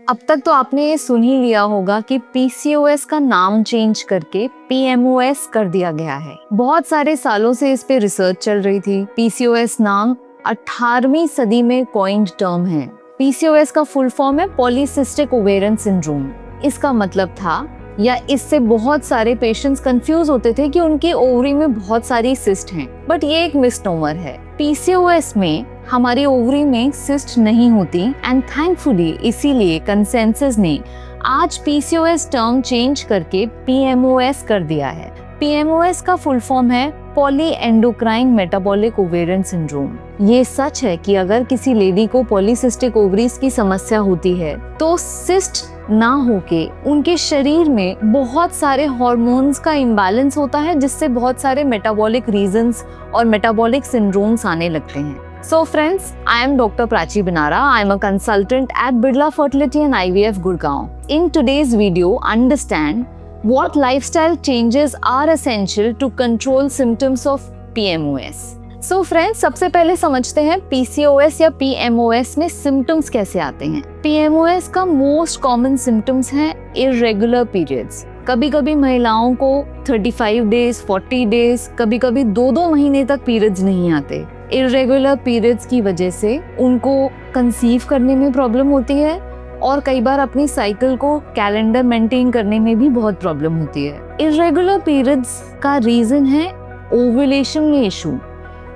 अब तक तो आपने ये सुन ही लिया होगा कि PCOS का नाम चेंज करके PMOS कर दिया गया है। बहुत सारे सालों से इस पे रिसर्च चल रही थी। PCOS नाम 18वीं सदी में कॉइन्ड टर्म है। PCOS का फुल फॉर्म है पॉलीसिस्टिक ओवेरियन सिंड्रोम। इसका मतलब था, या इससे बहुत सारे पेशेंट्स कंफ्यूज होते थे कि उनकी ओवरी में बहुत सारी सिस्ट हैं, बट ये एक मिसनोमर है। PCOS में हमारी ओवरी में सिस्ट नहीं होती एंड थैंकफुली इसीलिए कंसेंसस ने आज PCOS टर्म चेंज करके PMOS कर दिया है। PMOS का फुल फॉर्म है poly endocrine metabolic ovarian syndrome. ये सच है कि अगर किसी लेडी को पॉलीसिस्टिक ओवरीज की समस्या होती है तो सिस्ट ना होके उनके शरीर में बहुत सारे हार्मोन्स का इम्बैलेंस होता है, जिससे बहुत सारे मेटाबॉलिक रीजंस और मेटाबॉलिक सिंड्रोम्स आने लगते हैं। So friends, I am Dr. Prachi Binara. I am a consultant at Birla Fertility and IVF Gurgaon. In today's video, understand what lifestyle changes are essential to control symptoms of PMOS. So friends, सबसे पहले समझते हैं PCOS या PMOS में symptoms कैसे आते हैं। PMOS का most common symptoms है irregular periods। कभी कभी महिलाओं को 35 डेज, 40 डेज, कभी कभी 2-2 महीने तक पीरियड्स नहीं आते। इरेगुलर पीरियड्स की वजह से उनको कंसीव करने में प्रॉब्लम होती है और कई बार अपनी साइकिल को कैलेंडर मेंटेन करने में भी बहुत प्रॉब्लम होती है। इरेगुलर पीरियड्स का रीजन है ओव्यूलेशन में इशू।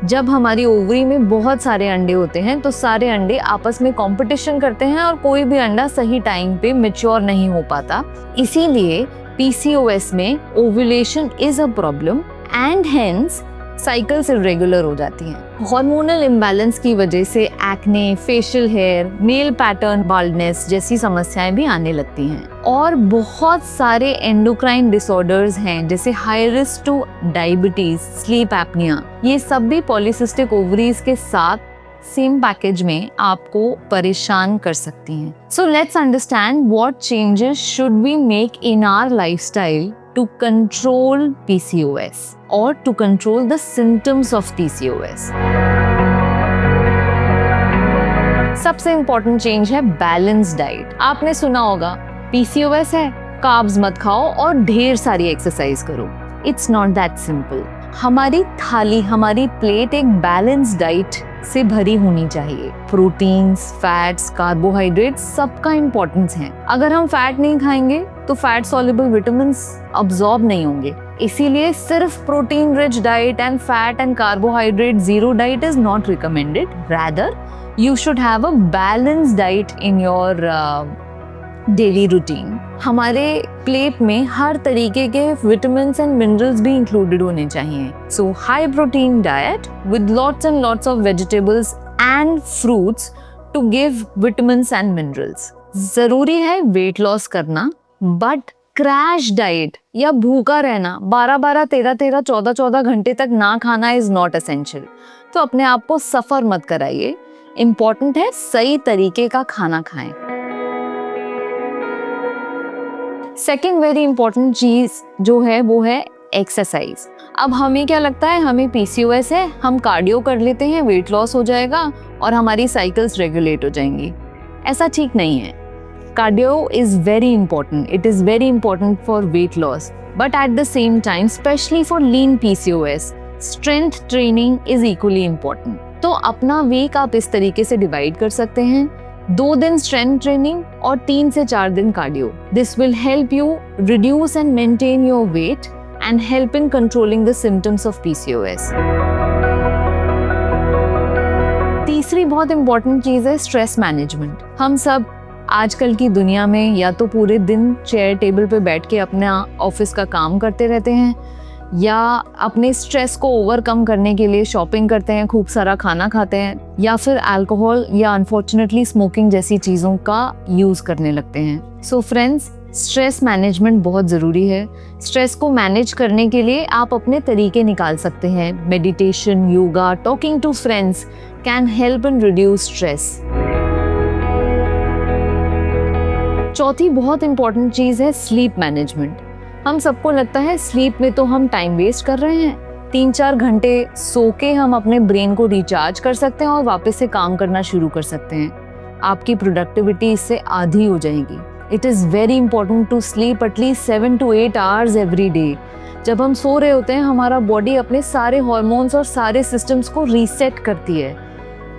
जब हमारी ओवरी में बहुत सारे अंडे होते हैं तो सारे अंडे आपस में कंपटीशन करते हैं और कोई भी अंडा सही टाइम पे मैच्योर नहीं हो पाता। इसीलिए PCOS में ovulation is a problem and hence cycles irregular हो जाती हैं। हार्मोनल इम्बैलेंस की वजह से acne, facial hair, male pattern baldness जैसी समस्याएं भी आने लगती हैं। और बहुत सारे एंडोक्राइन डिसऑर्डर्स हैं, जैसे high risk two diabetes, sleep apnoea. ये सब भी पॉलीसिस्टिक ओवरीज के साथ सेम पैकेज में आपको परेशान कर सकती हैं। So let's understand what changes should we make in our lifestyle to control PCOS or to control the symptoms of PCOS. सबसे इम्पोर्टेंट चेंज है बैलेंस डाइट। आपने सुना होगा PCOS है, कार्ब्स मत खाओ और ढेर सारी एक्सरसाइज करो। It's not that simple. हमारी थाली, हमारी प्लेट एक बैलेंस डाइट से भरी होनी चाहिए। प्रोटीन्स, फैट्स, कार्बोहाइड्रेट्स सबका इम्पोर्टेंस है। अगर हम फैट नहीं खाएंगे तो फैट सॉल्युबल विटामिन्स अब्सॉर्ब नहीं होंगे। इसीलिए सिर्फ protein rich diet and fat and carbohydrate zero diet is not recommended. Rather you should have a balance diet in your daily routine. हमारे प्लेट में हर तरीके के विटामिन्स एंड मिनरल्स भी इंक्लूडेड होने चाहिए। So high protein diet with lots and lots of vegetables and fruits to give vitamins and minerals. जरूरी है वेट लॉस करना, बट क्रैश डाइट या भूखा रहना 12-12, 13-13, 14-14 घंटे तक ना खाना इज नॉट एसेंशियल। तो अपने आप को सफर मत कराइए। इम्पॉर्टेंट है सही तरीके का खाना खाएं। सेकेंड वेरी इंपॉर्टेंट चीज जो है वो है एक्सरसाइज। अब हमें क्या लगता है, हमें PCOS है, हम कार्डियो कर लेते हैं, वेट लॉस हो जाएगा और हमारी साइकिल्स रेगुलेट हो जाएंगी। ऐसा ठीक नहीं है। Cardio is very important, it is very important for weight loss, but at the same time specially for lean PCOS strength training is equally important. तो अपना वीक आप इस तरीके से डिवाइड कर सकते हैं, 2 दिन स्ट्रेंथ ट्रेनिंग और 3 से 4 दिन cardio. This will help you reduce and maintain your weight and help in controlling the symptoms of PCOS। तीसरी बहुत इंपॉर्टेंट चीज है स्ट्रेस मैनेजमेंट। हम सब आजकल की दुनिया में या तो पूरे दिन चेयर टेबल पे बैठ के अपना ऑफिस का काम करते रहते हैं, या अपने स्ट्रेस को ओवरकम करने के लिए शॉपिंग करते हैं, खूब सारा खाना खाते हैं, या फिर अल्कोहल या अनफॉर्चुनेटली स्मोकिंग जैसी चीज़ों का यूज़ करने लगते हैं। सो फ्रेंड्स, स्ट्रेस मैनेजमेंट बहुत ज़रूरी है। स्ट्रेस को मैनेज करने के लिए आप अपने तरीके निकाल सकते हैं। Meditation, yoga, talking to friends can help in reduce stress. चौथी बहुत इंपॉर्टेंट चीज़ है स्लीप मैनेजमेंट। हम सबको लगता है स्लीप में तो हम टाइम वेस्ट कर रहे हैं, 3-4 घंटे सो के हम अपने ब्रेन को रिचार्ज कर सकते हैं और वापस से काम करना शुरू कर सकते हैं। आपकी प्रोडक्टिविटी इससे आधी हो जाएगी। It is very important to sleep at least 7 to 8 hours every day. जब हम सो रहे होते हैं हमारा बॉडी अपने सारे हॉर्मोन्स और सारे सिस्टम्स को रीसेट करती है।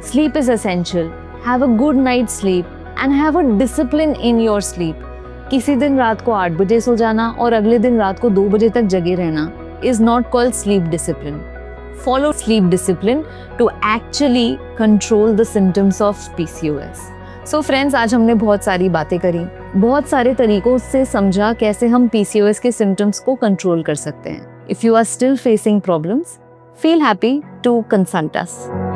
Sleep is essential. Have a good night sleep and have a discipline in your sleep. किसी दिन रात को 8 बजे सो जाना और अगले दिन रात को 2 बजे तक जगे रहना is not called sleep discipline. Follow sleep discipline to actually control the symptoms of PCOS. So friends, आज हमने बहुत सारी बातें करी, बहुत सारे तरीकों से समझा कैसे हम PCOS के symptoms को control कर सकते हैं। If you are still facing problems, feel happy to consult us.